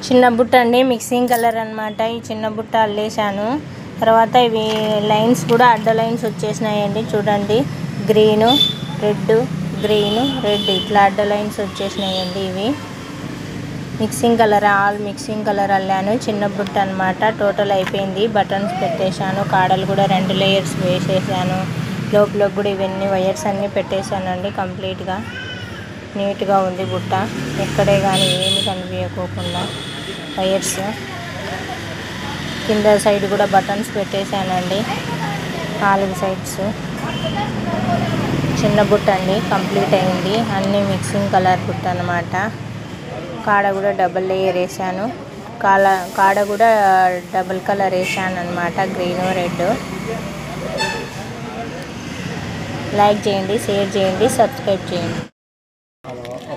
చిన్న బుట్ట అండి, మిక్సింగ్ కలర్ అన్నమాట. ఈ చిన్న బుట్ట అల్లేసాను. తర్వాత ఇవి లైన్స్ కూడా అడ్డ లైన్స్ వచ్చేసినాయండి. చూడండి, గ్రీను రెడ్, గ్రీను రెడ్ ఇట్లా అడ్డ లైన్స్ వచ్చేసినాయండి. ఇవి mixing colour, all mixing colour అల్లాను. చిన్న బుట్ట అన్నమాట. టోటల్ అయిపోయింది. బటన్స్ పెట్టేశాను. కాడలు కూడా 2 లేయర్స్ వేసేసాను. లోపల కూడా ఇవన్నీ వైర్స్ అన్నీ పెట్టేశానండి. కంప్లీట్గా నీట్గా ఉంది బుట్ట. ఎక్కడే కానీ ఏమి కనిపించకోకుండా వైర్స్. కింద సైడ్ కూడా బటన్స్ పెట్టేశానండి, 4 సైడ్స్. చిన్న బుట్ట అండి, కంప్లీట్ అయింది. అన్నీ మిక్సింగ్ కలర్ బుట్ట అన్నమాట. కాడ కూడా డబల్ లేయర్ వేసాను. కాడ కూడా డబల్ కలర్ వేసాను అన్నమాట, గ్రీన్ రెడ్. లైక్ చేయండి, షేర్ చేయండి, సబ్స్క్రైబ్ చేయండి.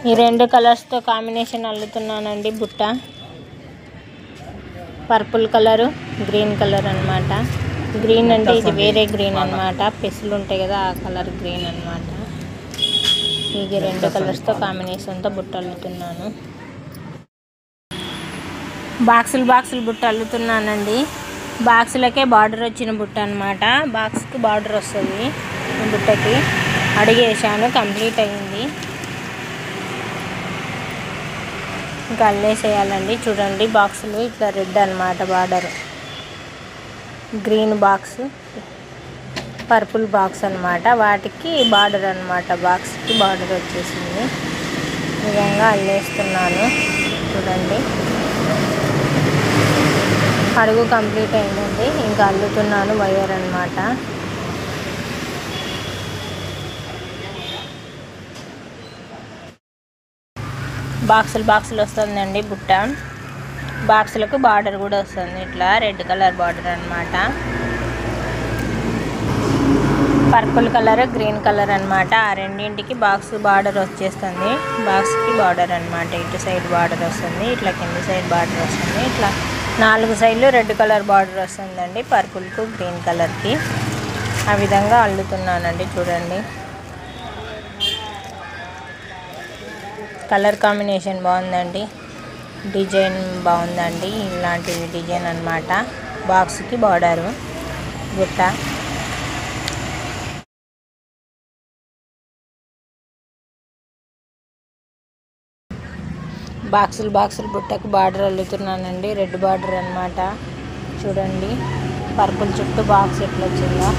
ఈ 2 కలర్స్తో కాంబినేషన్ అల్లుతున్నానండి బుట్ట. పర్పుల్ కలరు, గ్రీన్ కలర్ అన్నమాట. గ్రీన్ అంటే ఇది వేరే గ్రీన్ అన్నమాట. పెసులు ఉంటాయి కదా, ఆ కలర్ గ్రీన్ అన్నమాట. ఇది 2 కలర్స్తో కాంబినేషన్తో బుట్ట అల్లుతున్నాను. బాక్సులు బుట్ట అల్లుతున్నానండి. బాక్సులకే బార్డర్ వచ్చిన బుట్ట అన్నమాట. బాక్స్కి బార్డర్ వస్తుంది బుట్టకి. అడిగేసాను, కంప్లీట్ అయింది. ఇంకా అల్లేసేయాలండి. చూడండి, బాక్సులు ఇట్లా రెడ్ అన్నమాట border. Green box, purple box అన్నమాట. వాటికి బార్డర్ అన్నమాట. బాక్స్కి బార్డర్ వచ్చేసింది. ఈ విధంగా అల్లేస్తున్నాను. చూడండి, అడుగు కంప్లీట్ అయిందండి. ఇంకా అల్లుతున్నాను వైర్ అన్నమాట. బాక్సులు వస్తుందండి బుట్ట. బాక్సులకు బార్డర్ కూడా వస్తుంది. ఇట్లా రెడ్ కలర్ బార్డర్ అన్నమాట. పర్పుల్ కలర్, గ్రీన్ కలర్ అన్నమాట. ఆ రెండింటికి బాక్స్ బార్డర్ వచ్చేస్తుంది. బాక్స్కి బార్డర్ అన్నమాట. ఇటు సైడ్ బార్డర్ వస్తుంది, ఇట్లా కింది సైడ్ బార్డర్ వస్తుంది. ఇట్లా 4 సైడ్లు రెడ్ కలర్ బార్డర్ వస్తుందండి, పర్పుల్కు గ్రీన్ కలర్కి. ఆ విధంగా అల్లుతున్నానండి. చూడండి, కలర్ కాంబినేషన్ బాగుందండి, డిజైన్ బాగుందండి. ఇలాంటివి డిజైన్ అన్నమాట. బాక్స్కి బార్డరు బుట్ట. బాక్సులు బుట్టకు బార్డర్ అల్లుతున్నానండి. రెడ్ బార్డర్ అన్నమాట. చూడండి, పర్పుల్ చుట్టూ బాక్స్ ఎట్లా వచ్చిందో,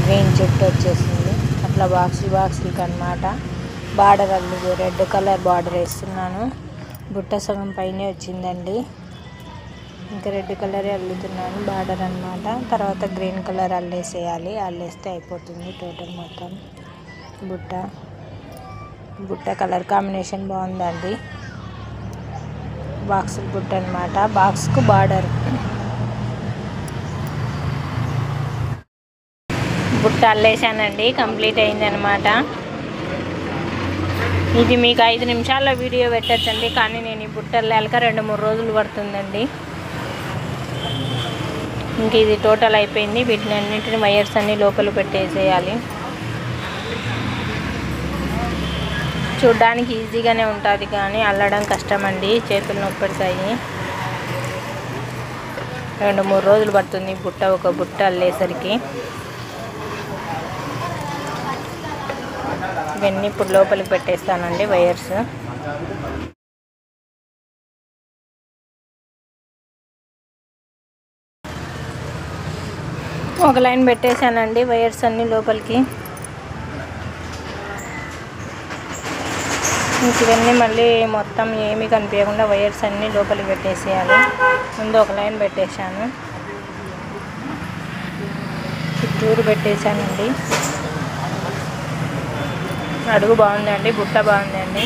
గ్రీన్ చుట్టూ వచ్చేసింది. అట్లా బాక్సులకి అన్నమాట border Allu. Red colour border వేస్తున్నాను. బుట్ట సగం పైనే వచ్చిందండి. ఇంకా రెడ్ కలరే అల్లుతున్నాను బార్డర్ అన్నమాట. తర్వాత గ్రీన్ కలర్ అల్లేసేయాలి. అల్లేస్తే అయిపోతుంది టోటల్ మొత్తం బుట్ట కలర్ కాంబినేషన్ బాగుందండి. బాక్సులు బుట్ట అన్నమాట. బాక్స్కు బార్డర్. బుట్ట అల్లేసానండి, కంప్లీట్ అయిందనమాట. ఇది మీకు 5 నిమిషాల్లో వీడియో పెట్టచ్చండి, కానీ నేను ఈ బుట్ట అల్లాక 2-3 రోజులు పడుతుందండి. ఇంక ఇది టోటల్ అయిపోయింది. వీటినన్నింటిని వైర్స్ అన్నీ లోపల పెట్టేసేయాలి. చూడ్డానికి ఈజీగానే ఉంటుంది, కానీ అల్లడం కష్టమండి, చేతులు నొప్పి పెడతాయి. 2-3 రోజులు పడుతుంది ఒక బుట్ట అల్లేసరికి. ఇవన్నీ ఇప్పుడు లోపలికి పెట్టేస్తానండి వైర్స్. ఒక లైన్ పెట్టేశానండి వైర్స్ అన్నీ లోపలికి. ఇంక ఇవన్నీ మళ్ళీ మొత్తం ఏమీ కనిపించకుండా వైర్స్ అన్నీ లోపలికి పెట్టేసేయాలి. ముందు ఒక లైన్ పెట్టేశాను, చుట్టూరు పెట్టేశానండి. అడుగు బాగుందండి, బుట్ట బాగుందండి.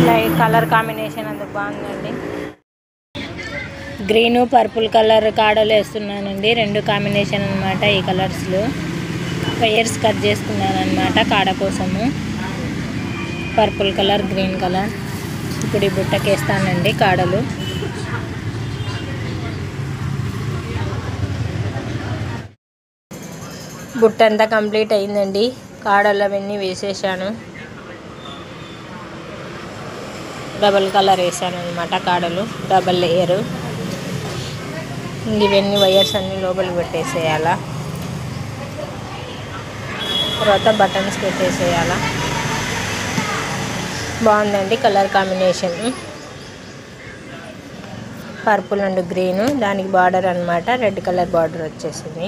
లైట్ కలర్ కాంబినేషన్ అందుకు బాగుందండి. గ్రీను పర్పుల్ కలర్ కాడలు వేస్తున్నానండి. 2 కాంబినేషన్ అన్నమాట. ఈ కలర్స్లో వైర్స్ కట్ చేసుకున్నాను అన్నమాట కాడ కోసము. Purple colour, green colour. ఇప్పుడు ఈ బుట్టకి వేస్తానండి కాడలు. బుట్ట అంతా కంప్లీట్ అయిందండి. కాడలు అవన్నీ వేసేసాను. డబల్ కలర్ వేసాను అనమాట, కాడలు డబల్ లేయరు. ఇవన్నీ వైర్స్ అన్నీ లోపలికి పెట్టేసేయాలా. తర్వాత బటన్స్ పెట్టేసేయాలా. బాగుందండి colour combination, purple and green. దానికి బార్డర్ అనమాట రెడ్ కలర్ బార్డర్ వచ్చేసింది.